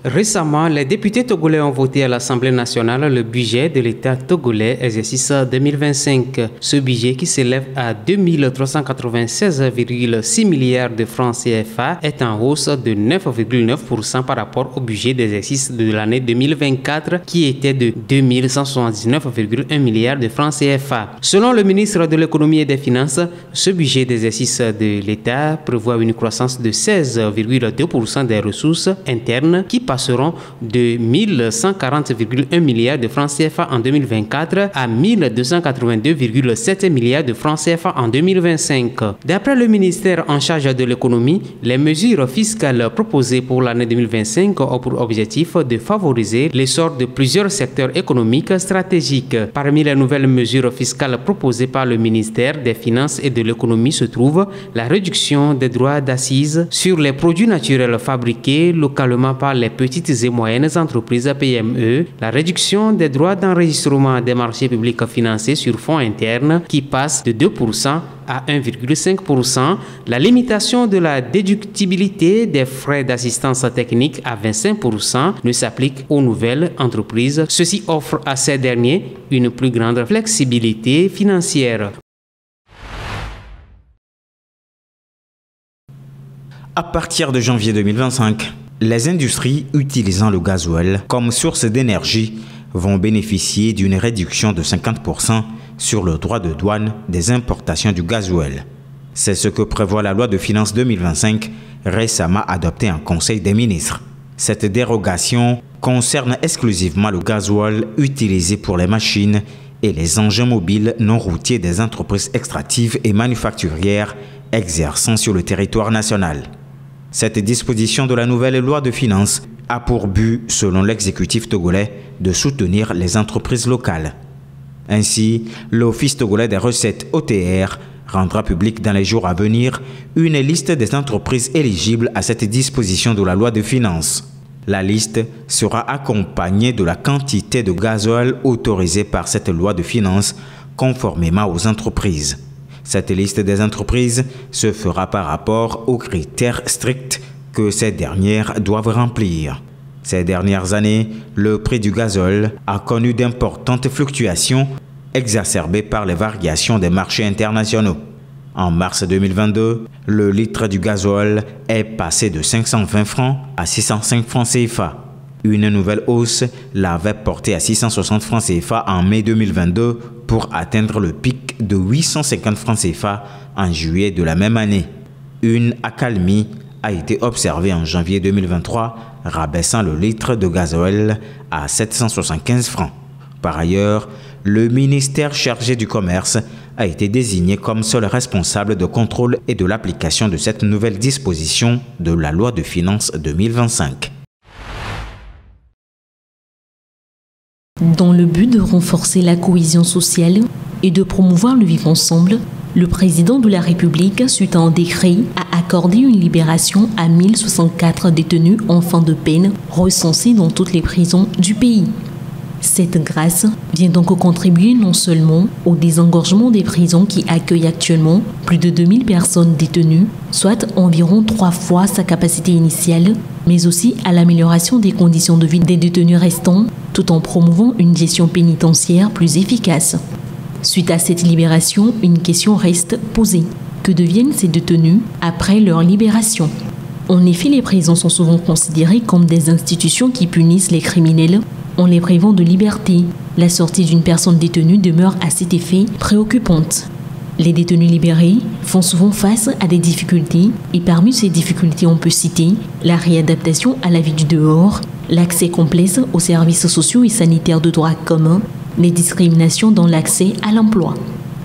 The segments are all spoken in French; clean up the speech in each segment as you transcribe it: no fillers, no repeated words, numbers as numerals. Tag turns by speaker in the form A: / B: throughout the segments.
A: Récemment, les députés togolais ont voté à l'Assemblée nationale le budget de l'État togolais exercice 2025. Ce budget, qui s'élève à 2396,6 milliards de francs CFA, est en hausse de 9,9% par rapport au budget d'exercice de l'année 2024 qui était de 2179,1 milliards de francs CFA. Selon le ministre de l'Économie et des Finances, ce budget d'exercice de l'État prévoit une croissance de 16,2% des ressources internes qui passeront de 1140,1 milliards de francs CFA en 2024 à 1282,7 milliards de francs CFA en 2025. D'après le ministère en charge de l'économie, les mesures fiscales proposées pour l'année 2025 ont pour objectif de favoriser l'essor de plusieurs secteurs économiques stratégiques. Parmi les nouvelles mesures fiscales proposées par le ministère des Finances et de l'économie se trouve la réduction des droits d'assises sur les produits naturels fabriqués localement par les petites et moyennes entreprises PME, la réduction des droits d'enregistrement des marchés publics financés sur fonds internes qui passe de 2% à 1,5%, la limitation de la déductibilité des frais d'assistance technique à 25% ne s'applique aux nouvelles entreprises. Ceci offre à ces derniers une plus grande flexibilité financière.
B: À partir de janvier 2025, les industries utilisant le gasoil comme source d'énergie vont bénéficier d'une réduction de 50% sur le droit de douane des importations du gasoil. C'est ce que prévoit la loi de finances 2025 récemment adoptée en Conseil des ministres. Cette dérogation concerne exclusivement le gasoil utilisé pour les machines et les engins mobiles non routiers des entreprises extractives et manufacturières exerçant sur le territoire national. Cette disposition de la nouvelle loi de finances a pour but, selon l'exécutif togolais, de soutenir les entreprises locales. Ainsi, l'Office togolais des recettes OTR rendra public dans les jours à venir une liste des entreprises éligibles à cette disposition de la loi de finances. La liste sera accompagnée de la quantité de gasoil autorisée par cette loi de finances conformément aux entreprises. Cette liste des entreprises se fera par rapport aux critères stricts que ces dernières doivent remplir. Ces dernières années, le prix du gazole a connu d'importantes fluctuations exacerbées par les variations des marchés internationaux. En mars 2022, le litre du gazole est passé de 520 francs à 605 francs CFA. Une nouvelle hausse l'avait porté à 660 francs CFA en mai 2022 pour atteindre le pic de 850 francs CFA en juillet de la même année. Une accalmie a été observée en janvier 2023, rabaissant le litre de gasoil à 775 francs. Par ailleurs, le ministère chargé du commerce a été désigné comme seul responsable de contrôle et de l'application de cette nouvelle disposition de la loi de finances 2025.
C: Dans le but de renforcer la cohésion sociale et de promouvoir le vivre ensemble, le président de la République, suite à un décret, a accordé une libération à 1064 détenus en fin de peine recensés dans toutes les prisons du pays. Cette grâce vient donc contribuer non seulement au désengorgement des prisons qui accueillent actuellement plus de 2000 personnes détenues, soit environ 3 fois sa capacité initiale, mais aussi à l'amélioration des conditions de vie des détenus restants, tout en promouvant une gestion pénitentiaire plus efficace. Suite à cette libération, une question reste posée. Que deviennent ces détenus après leur libération? En effet, les prisons sont souvent considérées comme des institutions qui punissent les criminels en les privant de liberté. La sortie d'une personne détenue demeure à cet effet préoccupante. Les détenus libérés font souvent face à des difficultés et parmi ces difficultés on peut citer la réadaptation à la vie du dehors, l'accès complexe aux services sociaux et sanitaires de droit commun, les discriminations dans l'accès à l'emploi.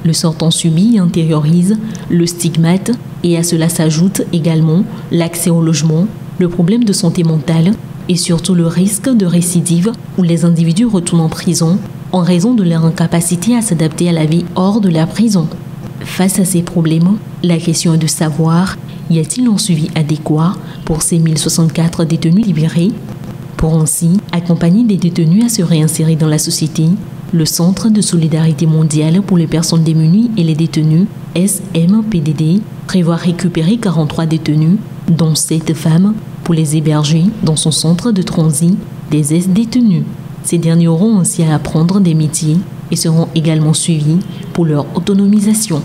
C: Le sortant subit et intériorise le stigmate et à cela s'ajoute également l'accès au logement, le problème de santé mentale et surtout le risque de récidive où les individus retournent en prison en raison de leur incapacité à s'adapter à la vie hors de la prison. Face à ces problèmes, la question est de savoir, y a-t-il un suivi adéquat pour ces 1064 détenus libérés? Pour ainsi accompagner des détenus à se réinsérer dans la société, le Centre de solidarité mondiale pour les personnes démunies et les détenus, SMPDD, prévoit récupérer 43 détenus, dont 7 femmes, pour les héberger dans son centre de transit des ex-détenus. Ces derniers auront ainsi à apprendre des métiers et seront également suivis pour leur autonomisation.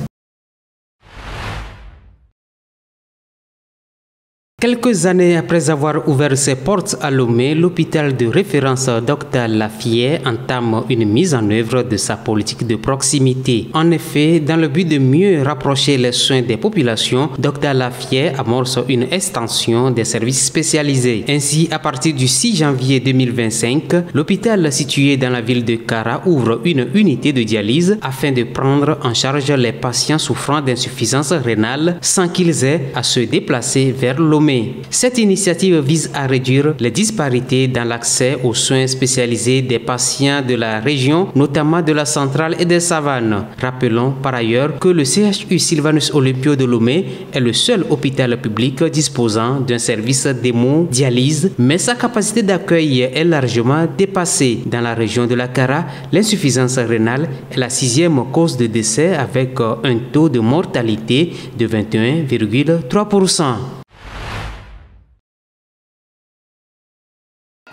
A: Quelques années après avoir ouvert ses portes à Lomé, l'hôpital de référence Dr Lafayette entame une mise en œuvre de sa politique de proximité. En effet, dans le but de mieux rapprocher les soins des populations, Dr Lafayette amorce une extension des services spécialisés. Ainsi, à partir du 6 janvier 2025, l'hôpital situé dans la ville de Kara ouvre une unité de dialyse afin de prendre en charge les patients souffrant d'insuffisance rénale sans qu'ils aient à se déplacer vers Lomé. Cette initiative vise à réduire les disparités dans l'accès aux soins spécialisés des patients de la région, notamment de la centrale et des savanes. Rappelons par ailleurs que le CHU Sylvanus Olympio de Lomé est le seul hôpital public disposant d'un service d'hémodialyse, mais sa capacité d'accueil est largement dépassée. Dans la région de la Kara, l'insuffisance rénale est la 6e cause de décès avec un taux de mortalité de 21,3%.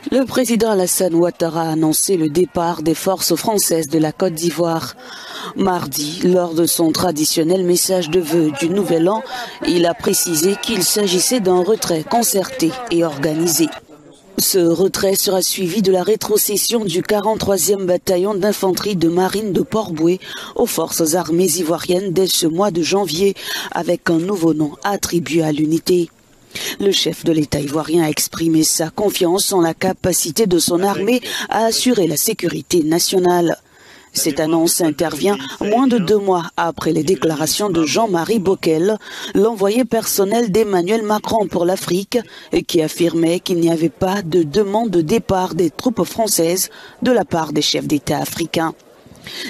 D: Le président Alassane Ouattara a annoncé le départ des forces françaises de la Côte d'Ivoire. Mardi, lors de son traditionnel message de vœux du Nouvel An, il a précisé qu'il s'agissait d'un retrait concerté et organisé. Ce retrait sera suivi de la rétrocession du 43e bataillon d'infanterie de marine de Port-Bouët aux forces armées ivoiriennes dès ce mois de janvier, avec un nouveau nom attribué à l'unité. Le chef de l'État ivoirien a exprimé sa confiance en la capacité de son armée à assurer la sécurité nationale. Cette annonce intervient moins de 2 mois après les déclarations de Jean-Marie Bockel, l'envoyé personnel d'Emmanuel Macron pour l'Afrique, qui affirmait qu'il n'y avait pas de demande de départ des troupes françaises de la part des chefs d'État africains.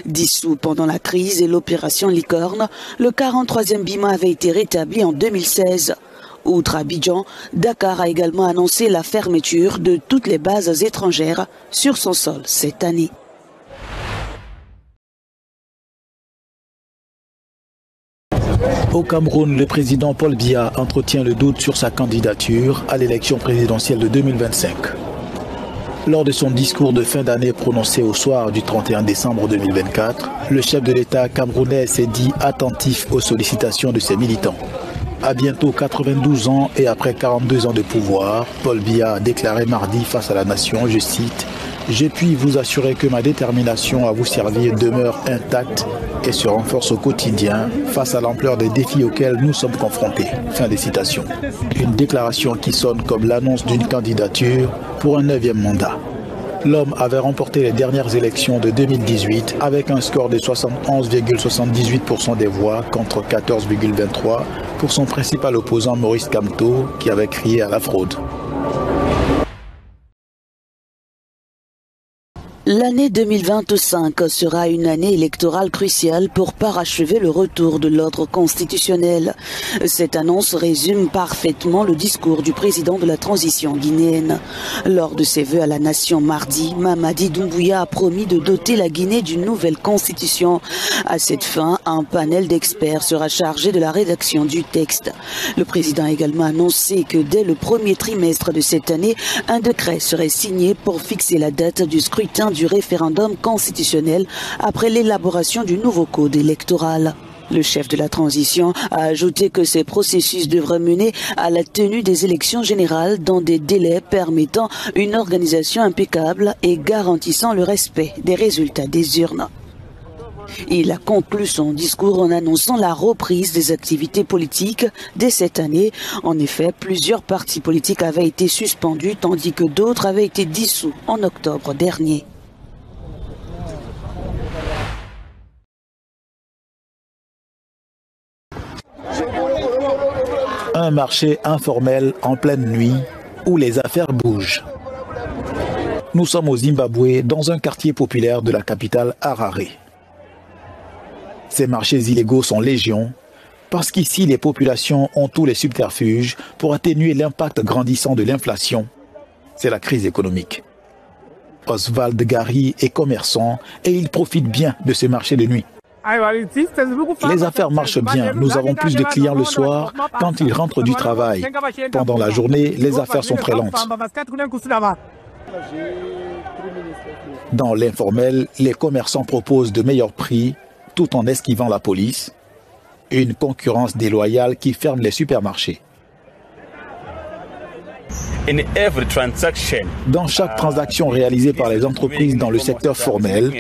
D: Dissous pendant la crise et l'opération Licorne, le 43e BIMA avait été rétabli en 2016. Outre Abidjan, Dakar a également annoncé la fermeture de toutes les bases étrangères sur son sol cette année.
E: Au Cameroun, le président Paul Biya entretient le doute sur sa candidature à l'élection présidentielle de 2025. Lors de son discours de fin d'année prononcé au soir du 31 décembre 2024, le chef de l'État camerounais s'est dit attentif aux sollicitations de ses militants. À bientôt 92 ans et après 42 ans de pouvoir, Paul Biya a déclaré mardi face à la nation, je cite, « Je puis vous assurer que ma détermination à vous servir demeure intacte et se renforce au quotidien face à l'ampleur des défis auxquels nous sommes confrontés. » Fin de citation. Une déclaration qui sonne comme l'annonce d'une candidature pour un 9e mandat. L'homme avait remporté les dernières élections de 2018 avec un score de 71,78% des voix contre 14,23% pour son principal opposant Maurice Kamto qui avait crié à la fraude.
D: L'année 2025 sera une année électorale cruciale pour parachever le retour de l'ordre constitutionnel. Cette annonce résume parfaitement le discours du président de la transition guinéenne. Lors de ses vœux à la nation mardi, Mamadi Doumbouya a promis de doter la Guinée d'une nouvelle constitution. À cette fin, un panel d'experts sera chargé de la rédaction du texte. Le président a également annoncé que dès le premier trimestre de cette année, un décret serait signé pour fixer la date du scrutin du référendum constitutionnel après l'élaboration du nouveau code électoral. Le chef de la transition a ajouté que ces processus devraient mener à la tenue des élections générales dans des délais permettant une organisation impeccable et garantissant le respect des résultats des urnes. Il a conclu son discours en annonçant la reprise des activités politiques dès cette année. En effet, plusieurs partis politiques avaient été suspendus tandis que d'autres avaient été dissous en octobre dernier.
E: Un marché informel en pleine nuit où les affaires bougent. Nous sommes au Zimbabwe, dans un quartier populaire de la capitale Harare. Ces marchés illégaux sont légion parce qu'ici les populations ont tous les subterfuges pour atténuer l'impact grandissant de l'inflation. C'est la crise économique. Oswald Gary est commerçant et il profite bien de ces marchés de nuit. Les affaires marchent bien. Nous avons plus de clients le soir quand ils rentrent du travail. Pendant la journée, les affaires sont très lentes. Dans l'informel, les commerçants proposent de meilleurs prix tout en esquivant la police. Une concurrence déloyale qui ferme les supermarchés. Dans chaque transaction réalisée par les entreprises dans le secteur formel,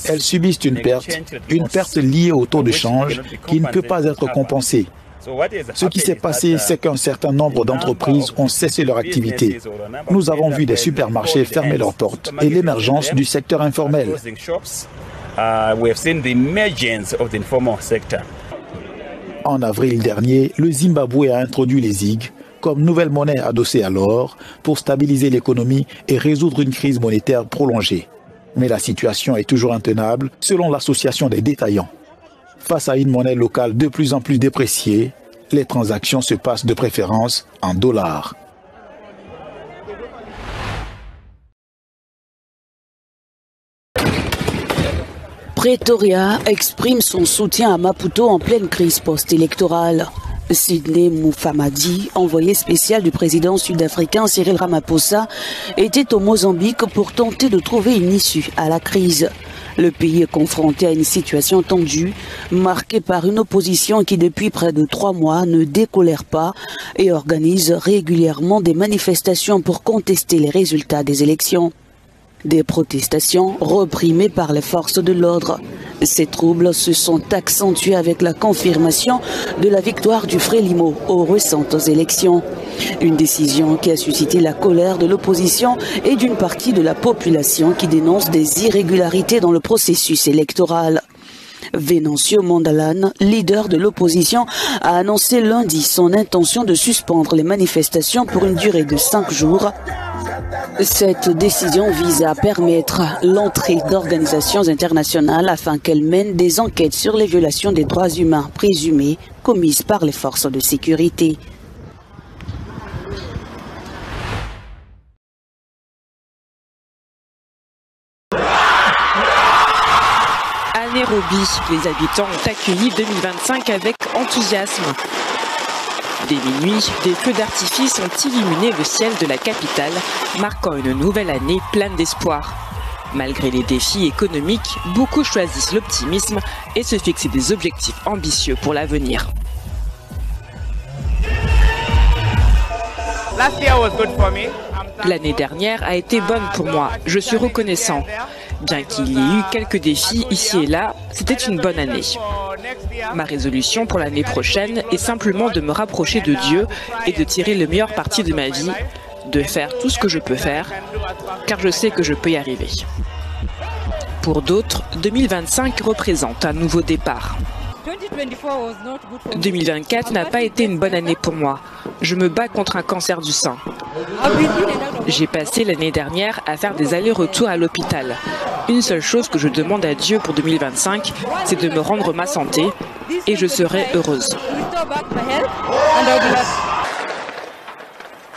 E: elles subissent une perte liée au taux de change qui ne peut pas être compensée. Ce qui s'est passé, c'est qu'un certain nombre d'entreprises ont cessé leur activité. Nous avons vu des supermarchés fermer leurs portes et l'émergence du secteur informel. En avril dernier, le Zimbabwe a introduit les ZiG comme nouvelle monnaie adossée à l'or pour stabiliser l'économie et résoudre une crise monétaire prolongée. Mais la situation est toujours intenable selon l'association des détaillants. Face à une monnaie locale de plus en plus dépréciée, les transactions se passent de préférence en dollars.
D: Pretoria exprime son soutien à Maputo en pleine crise post-électorale. Sidney Mufamadi, envoyé spécial du président sud-africain Cyril Ramaphosa, était au Mozambique pour tenter de trouver une issue à la crise. Le pays est confronté à une situation tendue, marquée par une opposition qui depuis près de 3 mois ne décolère pas et organise régulièrement des manifestations pour contester les résultats des élections. Des protestations réprimées par les forces de l'ordre. Ces troubles se sont accentués avec la confirmation de la victoire du Frélimo aux récentes élections. Une décision qui a suscité la colère de l'opposition et d'une partie de la population qui dénonce des irrégularités dans le processus électoral. Venancio Mondlane, leader de l'opposition, a annoncé lundi son intention de suspendre les manifestations pour une durée de 5 jours. Cette décision vise à permettre l'entrée d'organisations internationales afin qu'elles mènent des enquêtes sur les violations des droits humains présumées commises par les forces de sécurité.
F: À Nairobi, les habitants ont accueilli 2025 avec enthousiasme. Dès minuit, des feux d'artifice ont illuminé le ciel de la capitale, marquant une nouvelle année pleine d'espoir. Malgré les défis économiques, beaucoup choisissent l'optimisme et se fixent des objectifs ambitieux pour l'avenir. L'année dernière a été bonne pour moi, je suis reconnaissant. Bien qu'il y ait eu quelques défis ici et là, c'était une bonne année. Ma résolution pour l'année prochaine est simplement de me rapprocher de Dieu et de tirer le meilleur parti de ma vie, de faire tout ce que je peux faire, car je sais que je peux y arriver. Pour d'autres, 2025 représente un nouveau départ. 2024 n'a pas été une bonne année pour moi. Je me bats contre un cancer du sein. J'ai passé l'année dernière à faire des allers-retours à l'hôpital. Une seule chose que je demande à Dieu pour 2025, c'est de me rendre ma santé et je serai heureuse.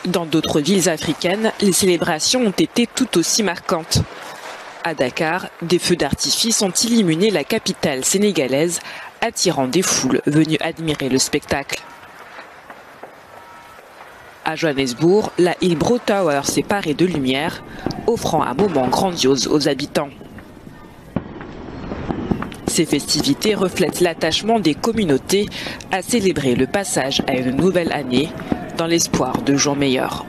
F: Dans d'autres villes africaines, les célébrations ont été tout aussi marquantes. À Dakar, des feux d'artifice ont illuminé la capitale sénégalaise, attirant des foules venues admirer le spectacle. À Johannesburg, la Hillbrow Tower s'est parée de lumière, offrant un moment grandiose aux habitants. Ces festivités reflètent l'attachement des communautés à célébrer le passage à une nouvelle année dans l'espoir de jours meilleurs.